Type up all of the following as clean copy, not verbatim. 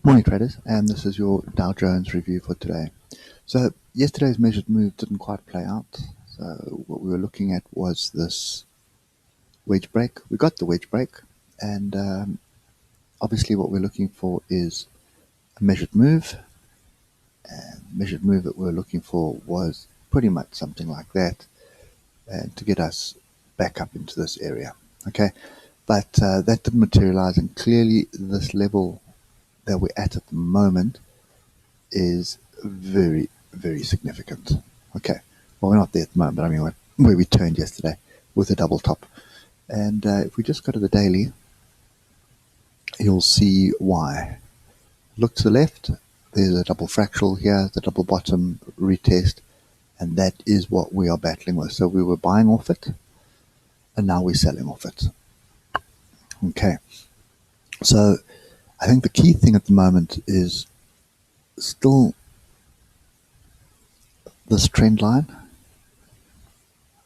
Morning traders, and this is your Dow Jones review for today. So yesterday's measured move didn't quite play out. So what we were looking at was this wedge break. We got the wedge break, and obviously what we're looking for is a measured move. And the measured move that we were looking for was pretty much something like that, and to get us back up into this area. Okay, but that didn't materialize, and clearly this level that we're at the moment is very, very significant. Okay, well, we're not there at the moment, but I mean, where we turned yesterday with a double top. And if we just go to the daily, you'll see why. Look to the left, there's a double fractal here, the double bottom retest, and that is what we are battling with. So we were buying off it, and now we're selling off it. Okay, so I think the key thing at the moment is still this trend line.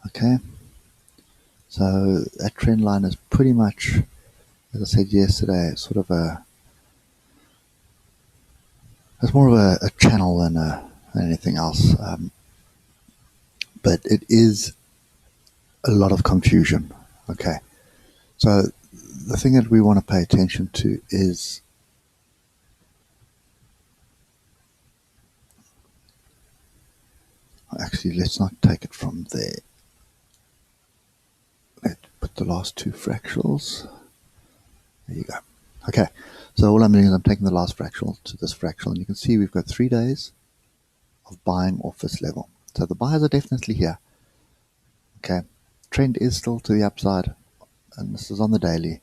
Okay, so that trend line is pretty much, as I said yesterday, sort of it's more of a channel than anything else. But it is a lot of confusion. Okay, so the thing that we want to pay attention to is actually, let's not take it from there. Let's put the last two fractals. There you go. Okay, so all I'm doing is I'm taking the last fractal to this fractal, and you can see we've got 3 days of buying off this level. So the buyers are definitely here. Okay, trend is still to the upside, and this is on the daily,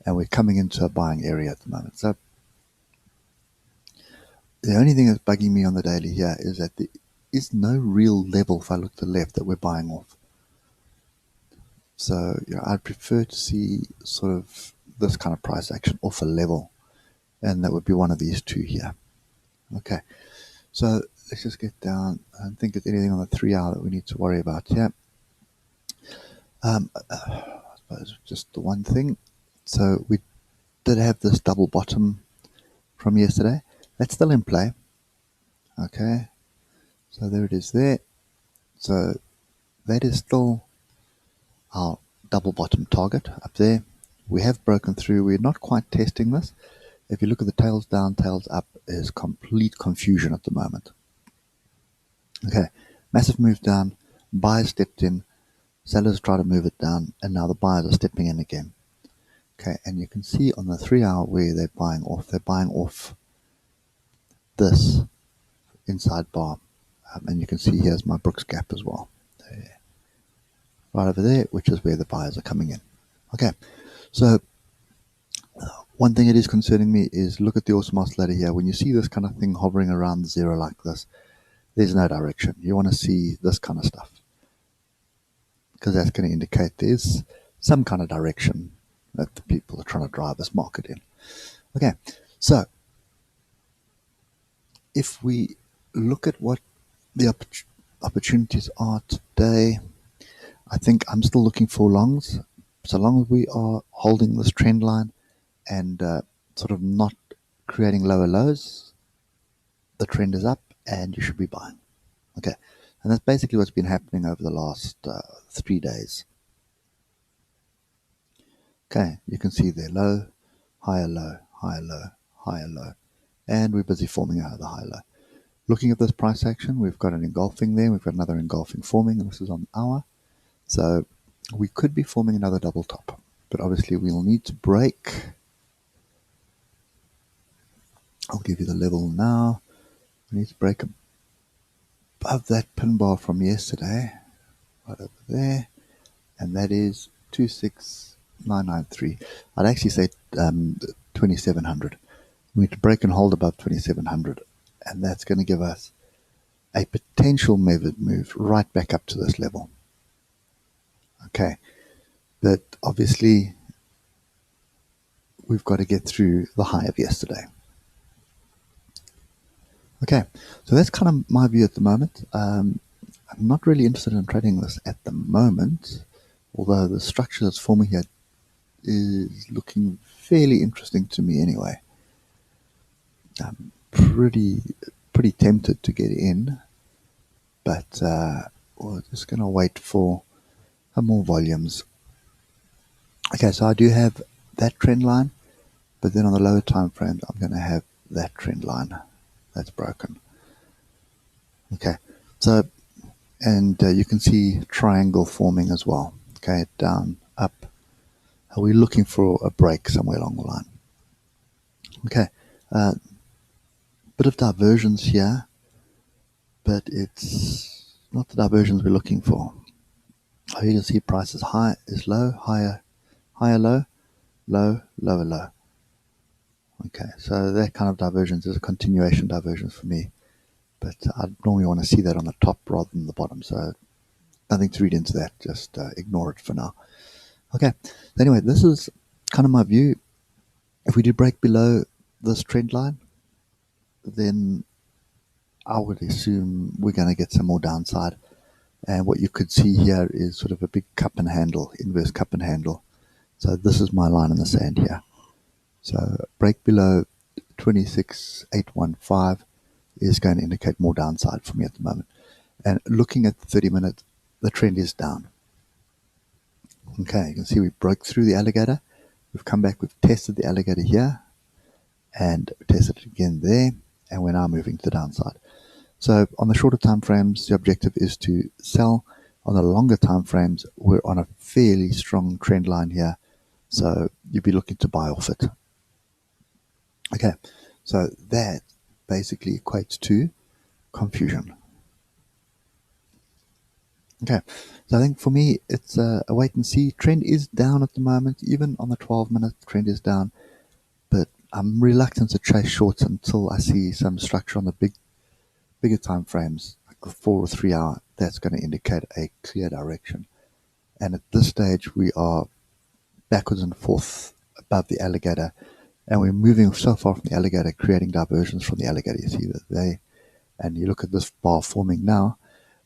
and we're coming into a buying area at the moment. So the only thing that's bugging me on the daily here is that there is no real level, if I look to the left, that we're buying off. So I'd prefer to see sort of this kind of price action off a level, and that would be one of these two here. Okay, so let's just get down. I don't think there's anything on the 3 hour that we need to worry about here. I suppose just the one thing. So we did have this double bottom from yesterday. That's still in play. Okay, so there it is there. So that is still our double bottom target up there. We have broken through. We're not quite testing this. If you look at the tails down, tails up, is complete confusion at the moment. Okay, massive move down. Buyers stepped in. Sellers try to move it down, and now the buyers are stepping in again. Okay, and you can see on the 3 hour where they're buying off. They're buying off this inside bar. And you can see here's my Brooks gap as well. There. Right over there, which is where the buyers are coming in. Okay, so one thing that is concerning me is look at the awesome oscillator here. When you see this kind of thing hovering around zero like this, there's no direction. You want to see this kind of stuff, because that's going to indicate there's some kind of direction that the people are trying to drive this market in. Okay, so if we look at what the opportunities are today, I think I'm still looking for longs. So long as we are holding this trend line and sort of not creating lower lows, the trend is up and you should be buying. Okay, and that's basically what's been happening over the last 3 days. Okay, you can see there, low, higher low, higher low, higher low, and we're busy forming out of the high low. Looking at this price action, we've got an engulfing there, we've got another engulfing forming, and this is on the hour. So we could be forming another double top, but obviously we'll need to break. I'll give you the level now. We need to break above that pin bar from yesterday, right over there, and that is 26993. I'd actually say 2700. We need to break and hold above 2700, and that's going to give us a potential move right back up to this level. Okay, but obviously we've got to get through the high of yesterday. Okay, so that's kind of my view at the moment. I'm not really interested in trading this at the moment, although the structure that's forming here is looking fairly interesting to me anyway. I'm pretty tempted to get in, but we're just going to wait for some more volumes. Okay, so I do have that trend line, but then on the lower time frames, I'm going to have that trend line that's broken. Okay, so and you can see triangle forming as well. Okay, down, up. Are we looking for a break somewhere along the line? Okay, bit of divergence here, but it's not the divergence we're looking for. You can see prices high is low, higher, higher, low, low, lower, low. Okay, so that kind of divergence is a continuation divergence for me, but I normally want to see that on the top rather than the bottom, so nothing to read into that, just ignore it for now. Okay, anyway, this is kind of my view. If we do break below this trend line, then I would assume we're going to get some more downside. And what you could see here is sort of a big cup and handle, inverse cup and handle. So this is my line in the sand here. So break below 26,815 is going to indicate more downside for me at the moment. And looking at the 30-minute, the trend is down. Okay, you can see we broke through the alligator. We've come back, we've tested the alligator here and tested it again there, and we're now moving to the downside. So on the shorter time frames, the objective is to sell. On the longer time frames, we're on a fairly strong trend line here, so you'd be looking to buy off it. Okay, so that basically equates to confusion. Okay, so I think for me, it's a wait and see. Trend is down at the moment, even on the 12-minute, trend is down, but I'm reluctant to chase shorts until I see some structure on the bigger time frames, like the 4 or 3 hour. That's going to indicate a clear direction. And at this stage, we are backwards and forth above the alligator, and we're moving so far from the alligator, creating diversions from the alligator. You see that and you look at this bar forming now,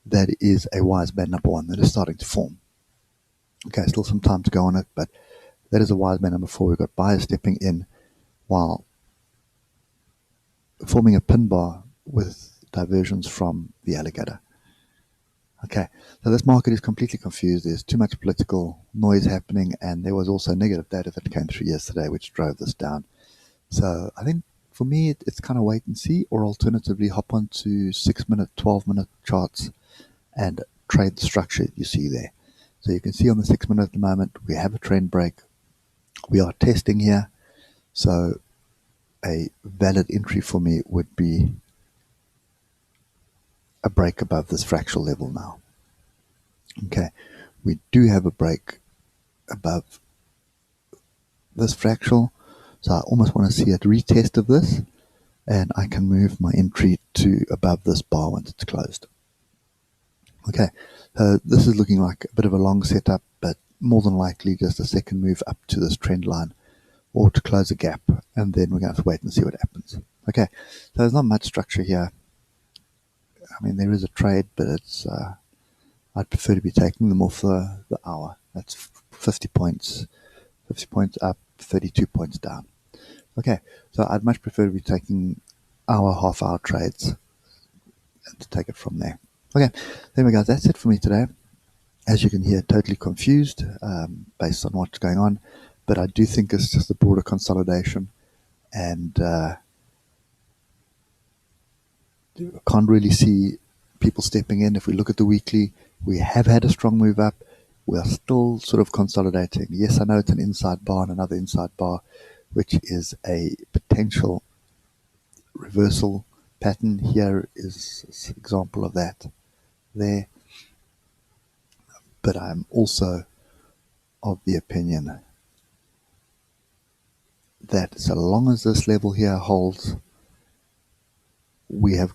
that is a wise band number 1 that is starting to form. Okay, still some time to go on it, but that is a wise band number 4. We've got buyers stepping in while forming a pin bar with diversions from the alligator. Okay, so this market is completely confused. There's too much political noise happening, and there was also negative data that came through yesterday, which drove this down. So I think for me, it's kind of wait and see, or alternatively hop onto 6-minute, 12-minute charts and trade the structure you see there. So you can see on the 6-minute at the moment, we have a trend break. We are testing here. So a valid entry for me would be a break above this fractal level now. Okay, we do have a break above this fractal, so I almost want to see a retest of this, and I can move my entry to above this bar once it's closed. Okay, so this is looking like a bit of a long setup, but more than likely just a second move up to this trend line or to close a gap, and then we're going to have to wait and see what happens. Okay, so there's not much structure here. I mean, there is a trade, but it's I'd prefer to be taking them off the hour. That's 50 points. 50 points up, 32 points down. Okay, so I'd much prefer to be taking hour, half-hour trades and to take it from there. Okay, anyway, guys, that's it for me today. As you can hear, totally confused based on what's going on, but I do think it's just a broader consolidation, and can't really see people stepping in. If we look at the weekly, we have had a strong move up. We are still sort of consolidating. Yes, I know it's an inside bar and another inside bar, which is a potential reversal pattern. Here is an example of that there. But I'm also of the opinion that so long as this level here holds, we have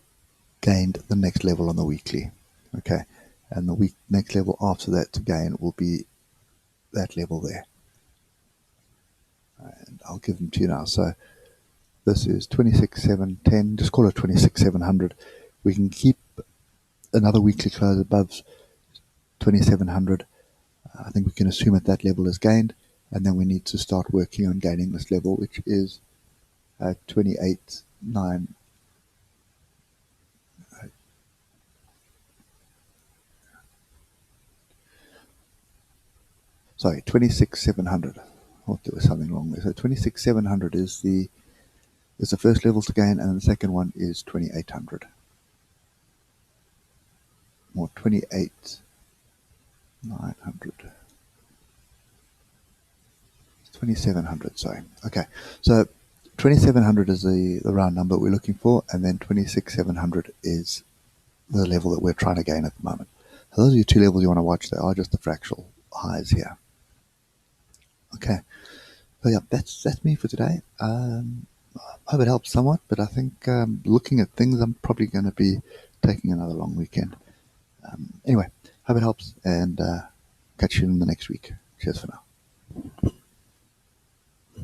gained the next level on the weekly. Okay, and the next level after that to gain will be that level there. And I'll give them to you now. So this is 26,710, just call it 26,700. We can keep another weekly close above 2,700. I think we can assume that that level is gained, and then we need to start working on gaining this level, which is 28,900. 9. Sorry, 26,700. I thought there was something wrong there. So 26,700 is the first level to gain, and the second one is 2,800. Or 28,900. 2,700, sorry. Okay, so 2,700 is the round number we're looking for, and then 26,700 is the level that we're trying to gain at the moment. So those are your two levels you want to watch. They are just the fractal highs here. Okay, so yeah, that's me for today. I hope it helps somewhat, but I think looking at things, I'm probably going to be taking another long weekend. Anyway, hope it helps, and catch you in the next week. Cheers for now.